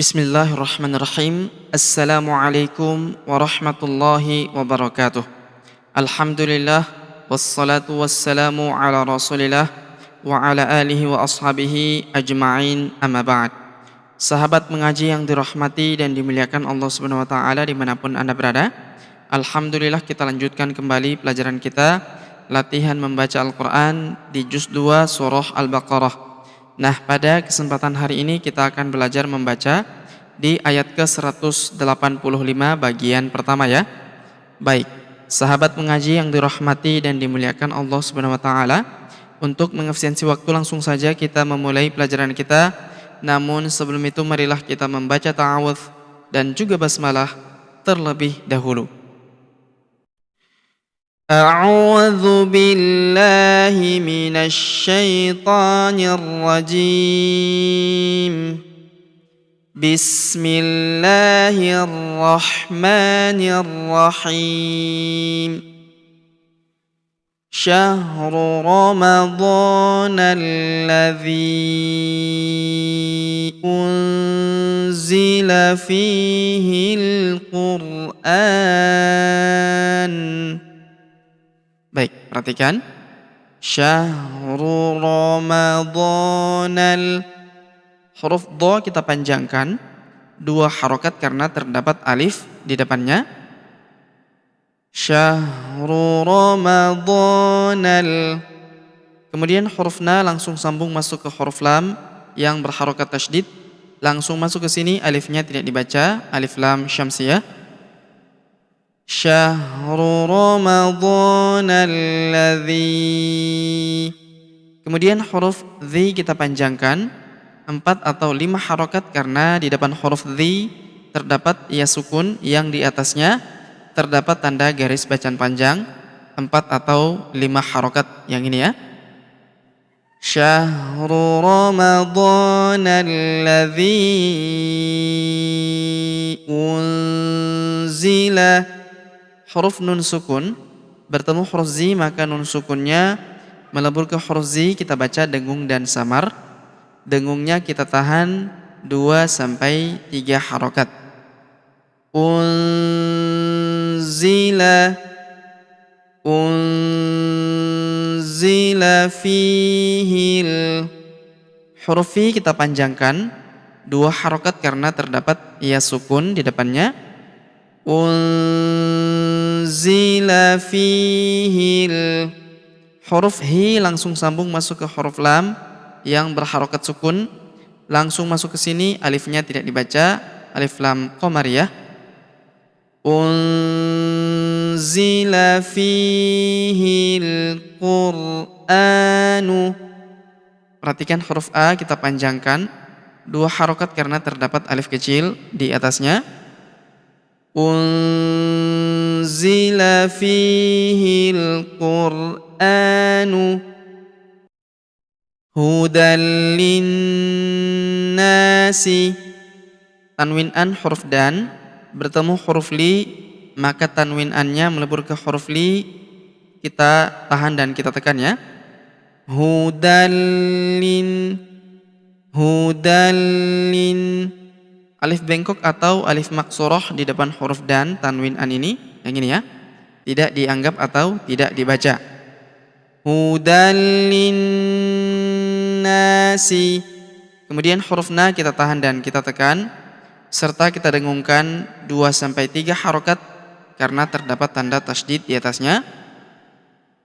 Bismillahirrahmanirrahim. Assalamualaikum warahmatullahi wabarakatuh. Alhamdulillah, wassalatu wassalamu ala rasulillah wa ala alihi wa ashabihi ajma'in, amma ba'd. Sahabat mengaji yang dirahmati dan dimuliakan Allah Subhanahu wa taala dimanapun Anda berada, alhamdulillah kita lanjutkan kembali pelajaran kita latihan membaca Al-Quran di juz 2 surah Al-Baqarah. Nah, pada kesempatan hari ini kita akan belajar membaca di ayat ke-185 bagian pertama ya. Baik, sahabat mengaji yang dirahmati dan dimuliakan Allah Subhanahu wa taala, untuk mengefisiensi waktu langsung saja kita memulai pelajaran kita. Namun sebelum itu marilah kita membaca ta'awudz dan juga basmalah terlebih dahulu. أعوذ بالله من الشيطان الرجيم بسم الله الرحمن الرحيم شهر رمضان الذي أنزل فيه القرآن. Baik, perhatikan. Syahrul Ramadhanal. Huruf dha kita panjangkan 2 harokat karena terdapat alif di depannya. Syahrul Ramadhanal. Kemudian huruf na langsung sambung masuk ke huruf lam yang berharokat tasydid. Langsung masuk ke sini, alifnya tidak dibaca, alif lam syamsiyah. Syahrul Ramadhan alladzi. Kemudian huruf dzi kita panjangkan 4 atau 5 harokat karena di depan huruf dzi terdapat ya sukun yang di atasnya terdapat tanda garis bacaan panjang 4 atau 5 harokat yang ini ya. Syahrul Ramadhan alladzi unzila. Huruf nun sukun bertemu huruf zi, maka nun sukunnya melebur ke huruf zi, kita baca dengung dan samar. Dengungnya kita tahan 2-3 harokat. Unzila. Unzila fihil. Huruf fi kita panjangkan 2 harokat karena terdapat ya sukun di depannya. Unzila fihil. Huruf hi langsung sambung masuk ke huruf lam yang berharokat sukun. Langsung masuk ke sini, alifnya tidak dibaca, alif lam qamariyah. Unzila fihil Qur'anu. Perhatikan huruf a kita panjangkan 2 harokat karena terdapat alif kecil di atasnya. Unzila fihil Qur'anu hudan linnasi. Tanwin an huruf dan bertemu huruf li, maka tanwin annya melebur ke huruf li, kita tahan dan kita tekan ya. Hudan lin. Alif bengkok atau alif maksurah di depan huruf dan tanwin an ini, yang ini ya, tidak dianggap atau tidak dibaca. Hudan linnasi. Kemudian huruf na kita tahan dan kita tekan serta kita dengungkan 2-3 harokat karena terdapat tanda tasydid di atasnya.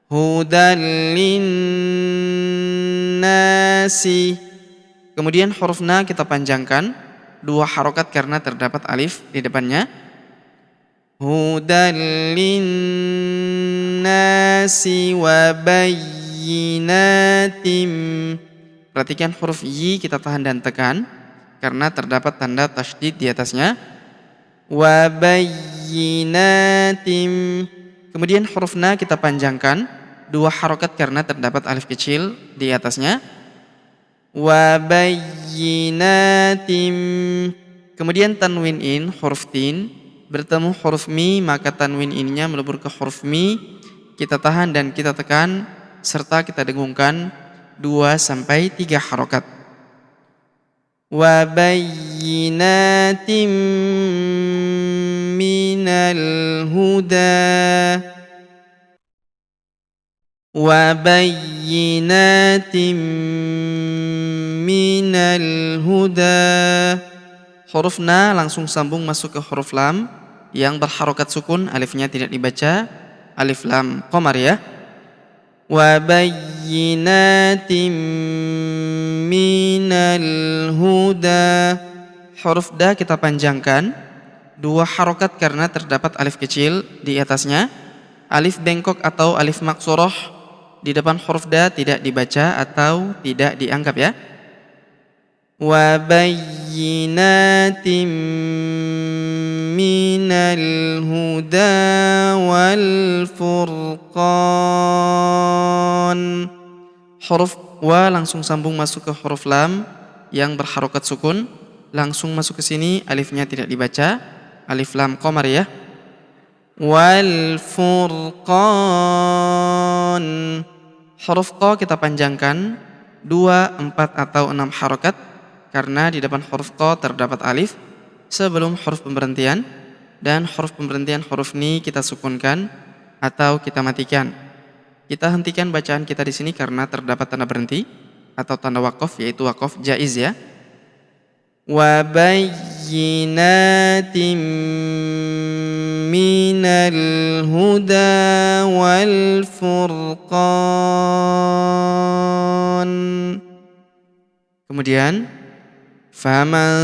Hudan linnasi. Kemudian huruf na kita panjangkan 2 harokat karena terdapat alif di depannya. Hudan linnasi wa bayyinatim. Perhatikan huruf yi kita tahan dan tekan karena terdapat tanda tasydid di atasnya. Wa bayyinatim. Kemudian huruf na kita panjangkan 2 harokat karena terdapat alif kecil di atasnya. Wa bayyinatim. Kemudian tanwin in huruf tin bertemu huruf mi, maka tanwin innya melebur ke huruf mi, kita tahan dan kita tekan serta kita dengungkan 2-3 harokat. وبينات من الهدى وبينات من الهدى. Huruf na langsung sambung masuk ke huruf lam yang berharokat sukun, alifnya tidak dibaca, alif lam qamar ya. Wa bayyinatim minal huda. Huruf da kita panjangkan 2 harokat karena terdapat alif kecil di atasnya. Alif bengkok atau alif maksurah di depan huruf da tidak dibaca atau tidak dianggap ya. Wa bayyinatim minal huda wal furqan. Huruf wa langsung sambung masuk ke huruf lam yang berharokat sukun, langsung masuk ke sini, alifnya tidak dibaca, alif lam qamar ya. Wal furqan. Huruf qa kita panjangkan 2, 4 atau 6 harokat karena di depan huruf qa terdapat alif sebelum huruf pemberhentian, dan huruf pemberhentian huruf ni kita sukunkan atau kita matikan. Kita hentikan bacaan kita di sini karena terdapat tanda berhenti atau tanda waqaf, yaitu waqaf jaiz ya. Wa bayyinatim minal huda wal furqan. Kemudian faman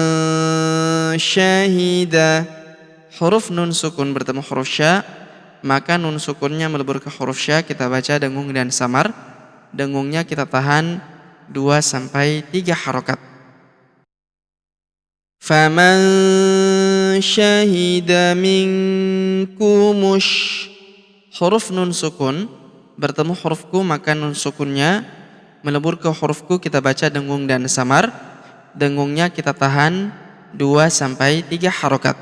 syahida, huruf nun sukun bertemu huruf sya, maka nun sukunnya melebur ke huruf sya, kita baca dengung dan samar. Dengungnya kita tahan 2 sampai 3 harokat. Faman syahida minkumush, huruf nun sukun bertemu huruf ku, maka nun sukunnya melebur ke huruf ku, kita baca dengung dan samar. Dengungnya kita tahan 2 sampai 3 harokat.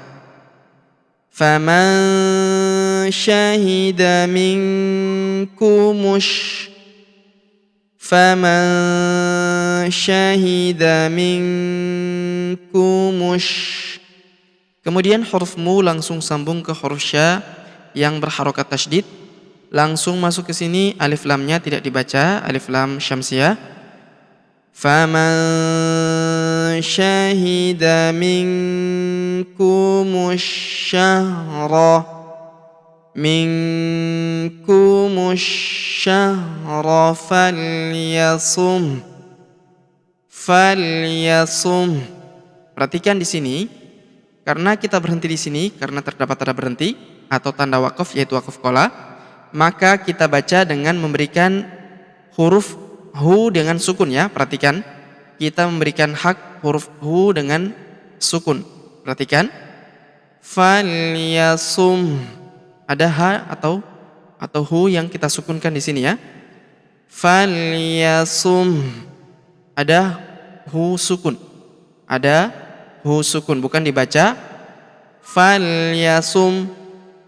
Faman syahida minkumush, faman syahida minkumush. Kemudian huruf mu langsung sambung ke huruf sya yang berharokat tasydid, langsung masuk ke sini, alif lamnya tidak dibaca, alif lam syamsiyah. Faman syahida minkumush syahra, minkumush syahra falyasum, falyasum. Perhatikan di sini, karena kita berhenti di sini karena terdapat tanda berhenti atau tanda waqaf, yaitu waqaf qola, maka kita baca dengan memberikan huruf hu dengan sukun ya. Perhatikan, kita memberikan hak huruf hu dengan sukun. Perhatikan, falyasum, ada ha atau hu yang kita sukunkan di sini ya. Falyasum, ada hu sukun, ada hu sukun, bukan dibaca falyasum,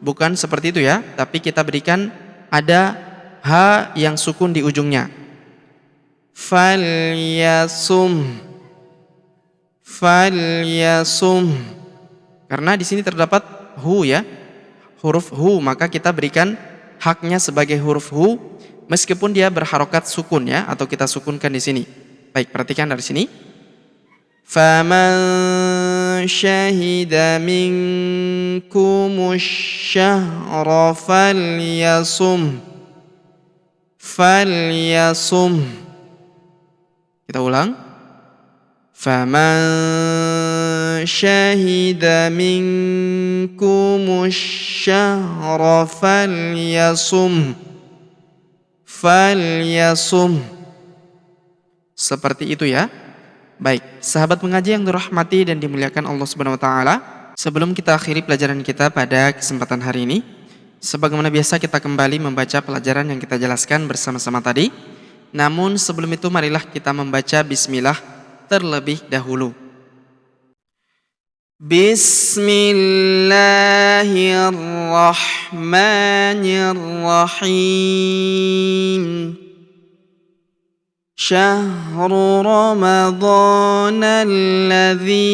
bukan seperti itu ya, tapi kita berikan ada ha yang sukun di ujungnya. Falyasum, falyasum. Karena di sini terdapat hu ya, huruf hu, maka kita berikan haknya sebagai huruf hu meskipun dia berharokat sukun ya, atau kita sukunkan di sini. Baik, perhatikan dari sini. Faman syahida minkumush syahra falyasum, falyasum. Kita ulang. Faman syahida minkumush syahra falyasum, falyasum. Seperti itu ya. Baik, sahabat mengaji yang dirahmati dan dimuliakan Allah Subhanahu wa taala, sebelum kita akhiri pelajaran kita pada kesempatan hari ini, sebagaimana biasa kita kembali membaca pelajaran yang kita jelaskan bersama-sama tadi. Namun sebelum itu marilah kita membaca bismillah terlebih dahulu. Bismillahirrahmanirrahim. شهر رمضان الذي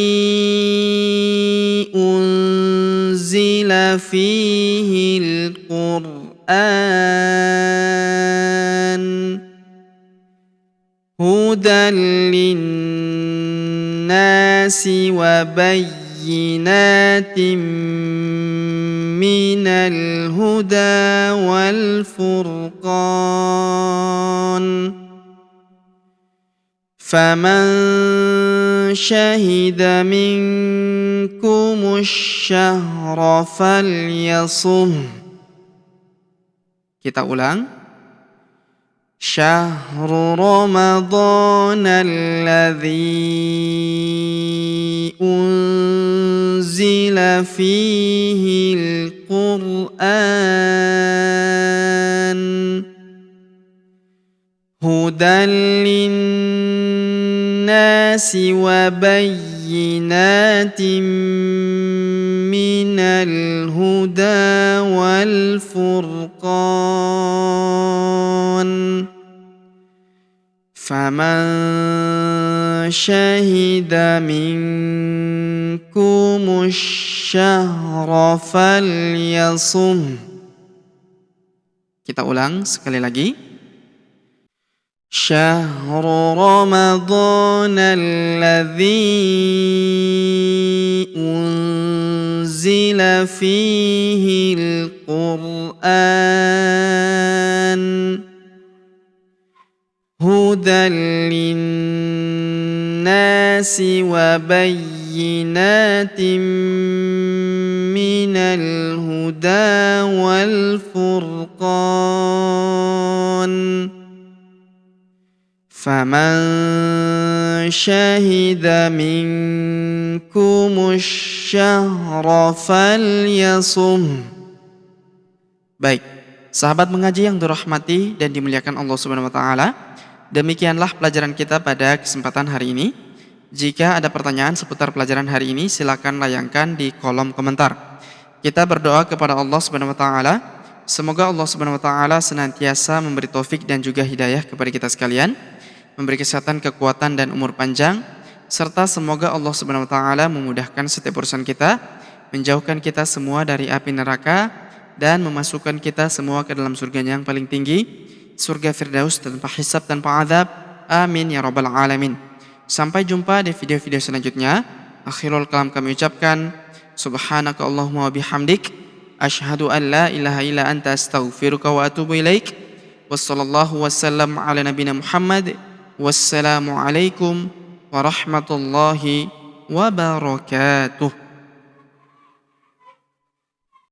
أنزل فيه القرآن هدى للناس وبينات من الهدى والفرقان فمن شهد منكم الشهر فليصم. Kita ulang. شهر رمضان الذي أنزل فيه القرآن هدى للناس وبينات من الهدى والفرقان فمن شهد منكم الشهر فليصم. Kita ulang sekali lagi. شهر رمضان الذي أنزل فيه القرآن هدى للناس وبينات من الهدى والفرقان فمن شهد منكم الشهر فليصم. Baik, sahabat mengaji yang dirahmati dan dimuliakan Allah Subhanahu wa taala, demikianlah pelajaran kita pada kesempatan hari ini. Jika ada pertanyaan seputar pelajaran hari ini, silakan layangkan di kolom komentar. Kita berdoa kepada Allah Subhanahu wa taala, semoga Allah Subhanahu wa taala senantiasa memberi taufik dan juga hidayah kepada kita sekalian, memberi kesehatan, kekuatan dan umur panjang, serta semoga Allah Subhanahu wa taala memudahkan setiap urusan kita, menjauhkan kita semua dari api neraka dan memasukkan kita semua ke dalam surganya yang paling tinggi, surga Firdaus tanpa hisab, tanpa azab. Amin ya rabbal alamin. Sampai jumpa di video-video selanjutnya. Akhirul kalam kami ucapkan, subhanaka Allahumma wa bihamdik, asyhadu an la ilaha illa anta astaghfiruka wa atubu ilaik. Wassallallahu wassalam ala nabiyina Muhammad. Wassalamualaikum warahmatullahi wabarakatuh.